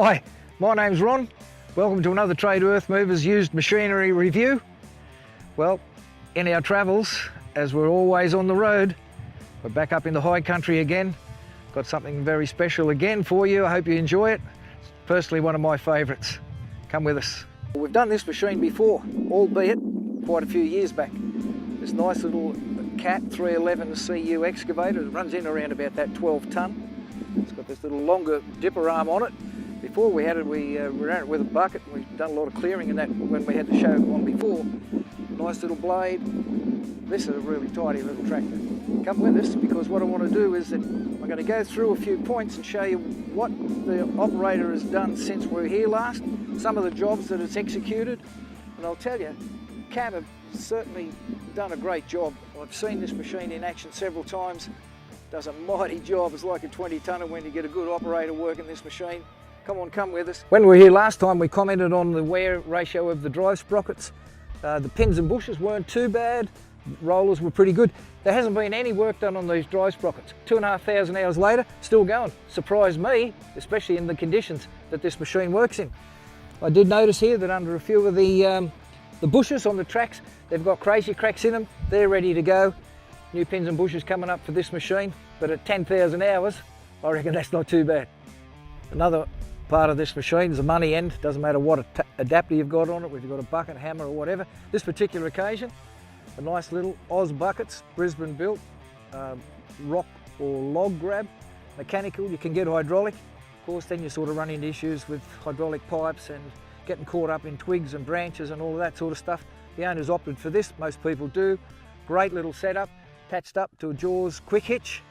Hi, my name's Ron. Welcome to another Trade Earth Movers used machinery review. Well, in our travels, as we're always on the road, we're back up in the high country again. Got something very special again for you. I hope you enjoy it. It's personally one of my favourites. Come with us. We've done this machine before, albeit quite a few years back. This nice little Cat 311 CU excavator. It runs in around about that 12 tonne. It's got this little longer dipper arm on it. Before we had it, we ran it with a bucket. We've done a lot of clearing in that when we had the show on before. Nice little blade. This is a really tidy little tractor. Come with us, because what I want to do is that I'm going to go through a few points and show you what the operator has done since we were here last, some of the jobs that it's executed, and I'll tell you, Cat have certainly done a great job. I've seen this machine in action several times. Does a mighty job. It's like a 20 tonner when you get a good operator working this machine. Come on, come with us. When we were here last time, we commented on the wear ratio of the drive sprockets. The pins and bushes weren't too bad. Rollers were pretty good. There hasn't been any work done on these drive sprockets. 2,500 hours later, still going. Surprised me, especially in the conditions that this machine works in. I did notice here that under a few of the bushes on the tracks, they've got crazy cracks in them. They're ready to go. New pins and bushes coming up for this machine, but at 10,000 hours, I reckon that's not too bad. Another part of this machine is the money end. Doesn't matter what adapter you've got on it, whether you've got a bucket, hammer or whatever. This particular occasion, a nice little Oz buckets, Brisbane built, rock or log grab, mechanical. You can get hydraulic. Of course, then you sort of run into issues with hydraulic pipes and getting caught up in twigs and branches and all of that sort of stuff. The owners opted for this, most people do. Great little setup, attached up to a Jaws quick hitch.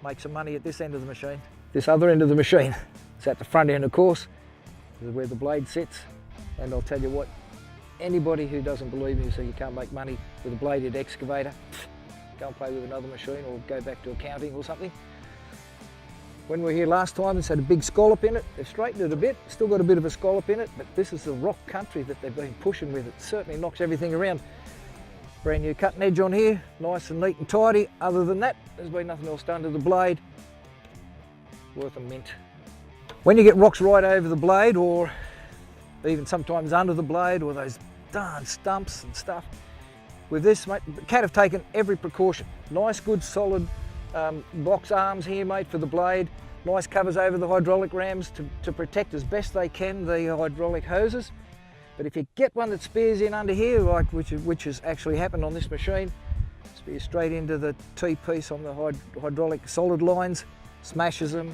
Make some money at this end of the machine. This other end of the machine, it's at the front end of course, this is where the blade sits. And I'll tell you what, anybody who doesn't believe me, so you can't make money with a bladed excavator, go and play with another machine or go back to accounting or something. When we were here last time, it's had a big scallop in it. They've straightened it a bit, still got a bit of a scallop in it, but this is the rock country that they've been pushing with. It certainly knocks everything around. Brand new cutting edge on here, nice and neat and tidy. Other than that, there's been nothing else done to the blade. Worth a mint. When you get rocks right over the blade, or even sometimes under the blade, or those darn stumps and stuff, with this, mate, Cat have taken every precaution. Nice, good, solid box arms here, mate, for the blade. Nice covers over the hydraulic rams to protect as best they can the hydraulic hoses. But if you get one that spears in under here, like which has actually happened on this machine, spears straight into the T-piece on the hydraulic solid lines, smashes them.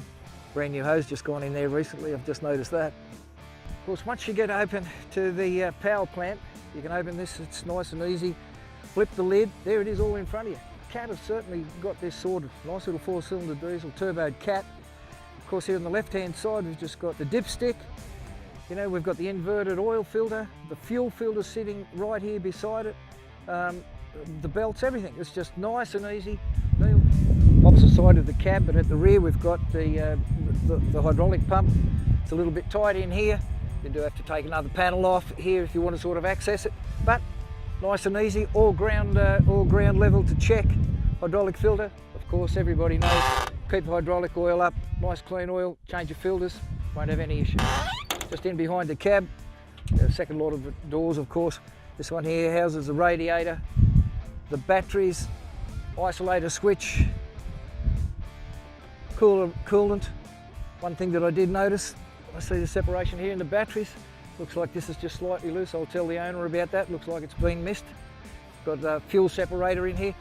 Brand new hose just gone in there recently, I've just noticed that. Of course, once you get open to the power plant, you can open this, it's nice and easy. Flip the lid, there it is all in front of you. Cat has certainly got this sorted. Nice little 4-cylinder diesel turboed Cat. Of course, here on the left-hand side, we've just got the dipstick. You know, we've got the inverted oil filter, the fuel filter sitting right here beside it, the belts, everything. It's just nice and easy. Opposite side of the cab, but at the rear we've got the hydraulic pump. It's a little bit tight in here. You do have to take another panel off here if you want to sort of access it, but nice and easy, all ground level to check. Hydraulic filter, of course, everybody knows. Keep the hydraulic oil up, nice clean oil, change your filters, won't have any issues. Just in behind the cab, the second lot of doors, of course. This one here houses the radiator, the batteries, isolator switch, coolant. One thing that I did notice, I see the separation here in the batteries. Looks like this is just slightly loose. I'll tell the owner about that. Looks like it's been missed. Got a fuel separator in here.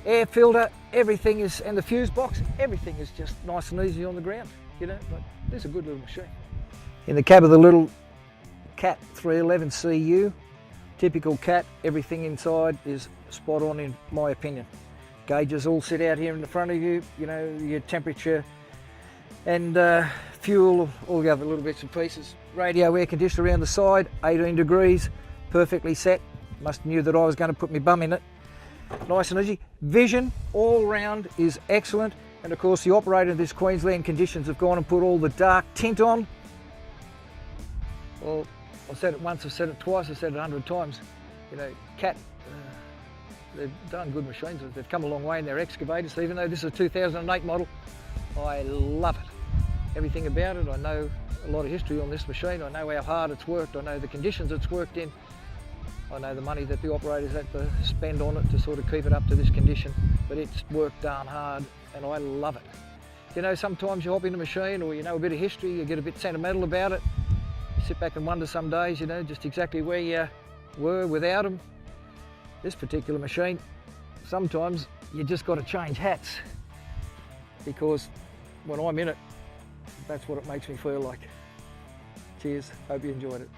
Air filter, everything is, and the fuse box, everything is just nice and easy on the ground. You know, but this is a good little machine. In the cab of the little Cat 311 CU, typical Cat, everything inside is spot on in my opinion. Gauges all sit out here in the front of you, you know, your temperature and fuel, all the other little bits and pieces. Radio air conditioner around the side, 18 degrees, perfectly set. Must have knew that I was going to put my bum in it. Nice and easy. Vision all round is excellent. And of course the operator of this Queensland conditions have gone and put all the dark tint on. Well, I've said it once, I've said it twice, I've said it 100 times. You know, Cat, they've done good machines. They've come a long way in their excavators. Even though this is a 2008 model, I love it. Everything about it, I know a lot of history on this machine. I know how hard it's worked, I know the conditions it's worked in, I know the money that the operators had to spend on it to sort of keep it up to this condition, but it's worked darn hard and I love it. You know, sometimes you hop in a machine or you know a bit of history, you get a bit sentimental about it, you sit back and wonder some days, you know, just exactly where you were without them. This particular machine, sometimes you just got to change hats, because when I'm in it, that's what it makes me feel like. Cheers, hope you enjoyed it.